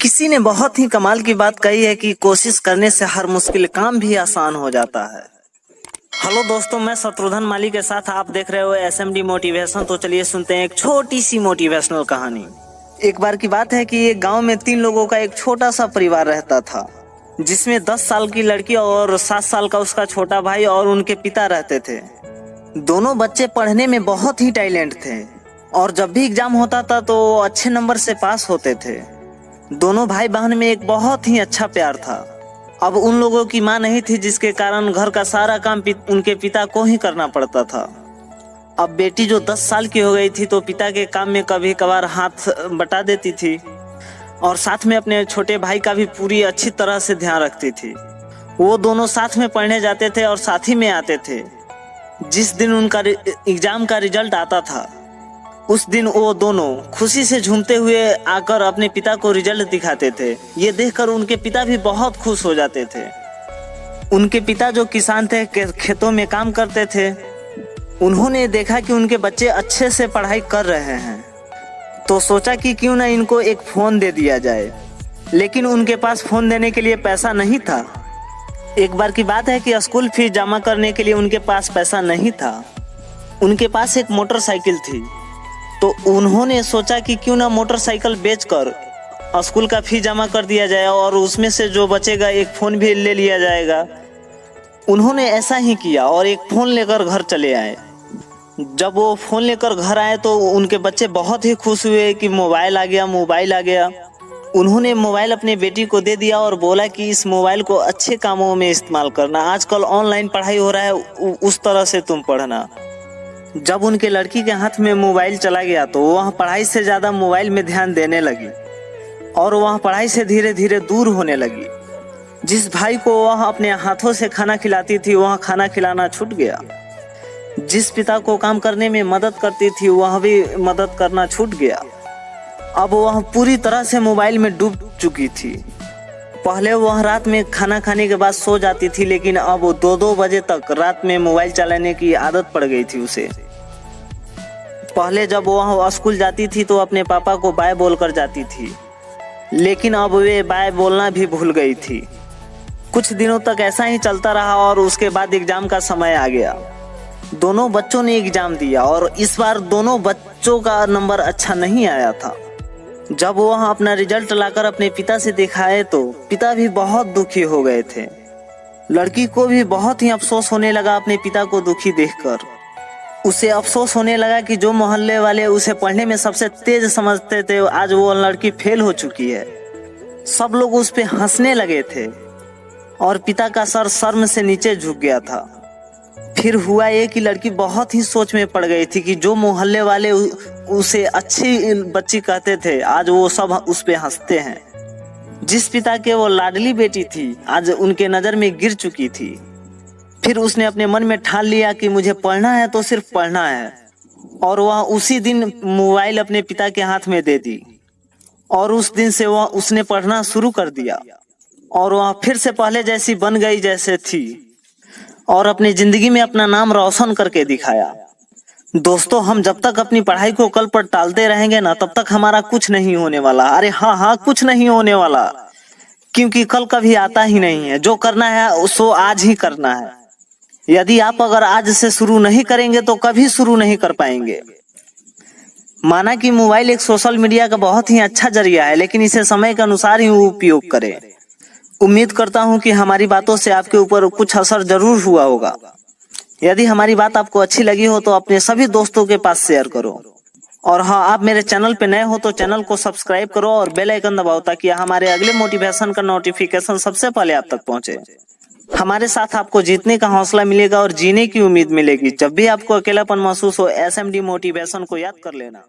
किसी ने बहुत ही कमाल की बात कही है कि कोशिश करने से हर मुश्किल काम भी आसान हो जाता है। हेलो दोस्तों, मैं शत्रुघ्न माली के साथ आप देख रहे हो एसएमडी मोटिवेशन। तो चलिए सुनते हैं एक छोटी सी मोटिवेशनल कहानी। एक बार की बात है कि एक गांव में 3 लोगों का एक छोटा सा परिवार रहता था, जिसमें 10 साल की लड़की और 7 साल का उसका छोटा भाई और उनके पिता रहते थे। दोनों बच्चे पढ़ने में बहुत ही टैलेंट थे और जब भी एग्जाम होता था तो अच्छे नंबर से पास होते थे। दोनों भाई बहन में एक बहुत ही अच्छा प्यार था। अब उन लोगों की मां नहीं थी, जिसके कारण घर का सारा काम उनके पिता को ही करना पड़ता था। अब बेटी जो 10 साल की हो गई थी तो पिता के काम में कभी कभार हाथ बटा देती थी और साथ में अपने छोटे भाई का भी पूरी अच्छी तरह से ध्यान रखती थी। वो दोनों साथ में पढ़ने जाते थे और साथ ही में आते थे। जिस दिन उनका एग्जाम का रिजल्ट आता था, उस दिन वो दोनों खुशी से झूमते हुए आकर अपने पिता को रिजल्ट दिखाते थे। ये देखकर उनके पिता भी बहुत खुश हो जाते थे। उनके पिता जो किसान थे, खेतों में काम करते थे, उन्होंने देखा कि उनके बच्चे अच्छे से पढ़ाई कर रहे हैं तो सोचा कि क्यों ना इनको एक फ़ोन दे दिया जाए। लेकिन उनके पास फ़ोन देने के लिए पैसा नहीं था। एक बार की बात है कि स्कूल फीस जमा करने के लिए उनके पास पैसा नहीं था। उनके पास एक मोटरसाइकिल थी, तो उन्होंने सोचा कि क्यों ना मोटरसाइकिल बेचकर स्कूल का फीस जमा कर दिया जाए और उसमें से जो बचेगा एक फ़ोन भी ले लिया जाएगा। उन्होंने ऐसा ही किया और एक फ़ोन लेकर घर चले आए। जब वो फ़ोन लेकर घर आए तो उनके बच्चे बहुत ही खुश हुए कि मोबाइल आ गया, मोबाइल आ गया। उन्होंने मोबाइल अपने बेटी को दे दिया और बोला कि इस मोबाइल को अच्छे कामों में इस्तेमाल करना। आजकल ऑनलाइन पढ़ाई हो रहा है, उस तरह से तुम पढ़ना। जब उनके लड़की के हाथ में मोबाइल चला गया तो वह पढ़ाई से ज़्यादा मोबाइल में ध्यान देने लगी और वह पढ़ाई से धीरे धीरे दूर होने लगी। जिस भाई को वह अपने हाथों से खाना खिलाती थी, वह खाना खिलाना छूट गया। जिस पिता को काम करने में मदद करती थी, वह भी मदद करना छूट गया। अब वह पूरी तरह से मोबाइल में डूब चुकी थी। पहले वह रात में खाना खाने के बाद सो जाती थी, लेकिन अब 2-2 बजे तक रात में मोबाइल चलाने की आदत पड़ गई थी उसे। पहले जब वह स्कूल जाती थी तो अपने पापा को बाय बोलकर जाती थी, लेकिन अब वे बाय बोलना भी भूल गई थी। कुछ दिनों तक ऐसा ही चलता रहा और उसके बाद एग्जाम का समय आ गया। दोनों बच्चों ने एग्जाम दिया और इस बार दोनों बच्चों का नंबर अच्छा नहीं आया था। जब वह अपना रिजल्ट लाकर अपने पिता से दिखाए तो पिता भी बहुत दुखी हो गए थे। लड़की को भी बहुत ही अफसोस होने लगा अपने पिता को दुखी देखकर। उसे अफसोस होने लगा कि जो मोहल्ले वाले उसे पढ़ने में सबसे तेज समझते थे, आज वो लड़की फेल हो चुकी है। सब लोग उस पे हंसने लगे थे और पिता का सर शर्म से नीचे झुक गया था। फिर हुआ ये कि लड़की बहुत ही सोच में पड़ गई थी कि जो मोहल्ले वाले उसे अच्छी बच्ची कहते थे, आज वो सब उस पे हंसते हैं। जिस पिता के वो लाडली बेटी थी, आज उनके नज़र में गिर चुकी थी। फिर उसने अपने मन में ठान लिया कि मुझे पढ़ना है तो सिर्फ पढ़ना है, और वह उसी दिन मोबाइल अपने पिता के हाथ में दे दी और उस दिन से वह उसने पढ़ना शुरू कर दिया और वह फिर से पहले जैसी बन गई जैसे थी और अपनी जिंदगी में अपना नाम रोशन करके दिखाया। दोस्तों, हम जब तक अपनी पढ़ाई को कल पर टालते रहेंगे ना, तब तक हमारा कुछ नहीं होने वाला। अरे हाँ, कुछ नहीं होने वाला, क्योंकि कल कभी आता ही नहीं है। जो करना है उसको आज ही करना है। यदि आप अगर आज से शुरू नहीं करेंगे तो कभी शुरू नहीं कर पाएंगे। माना कि मोबाइल एक सोशल मीडिया का बहुत ही अच्छा जरिया है, लेकिन इसे समय के अनुसार ही उपयोग करें। उम्मीद करता हूं कि हमारी बातों से आपके ऊपर कुछ असर जरूर हुआ होगा। यदि हमारी बात आपको अच्छी लगी हो तो अपने सभी दोस्तों के पास शेयर करो। और हाँ, आप मेरे चैनल पे नए हो तो चैनल को सब्सक्राइब करो और बेल आइकन दबाओ, ताकि हमारे अगले मोटिवेशन का नोटिफिकेशन सबसे पहले आप तक पहुंचे। हमारे साथ आपको जीतने का हौसला मिलेगा और जीने की उम्मीद मिलेगी। जब भी आपको अकेलापन महसूस हो, एसएमडी मोटिवेशन को याद कर लेना।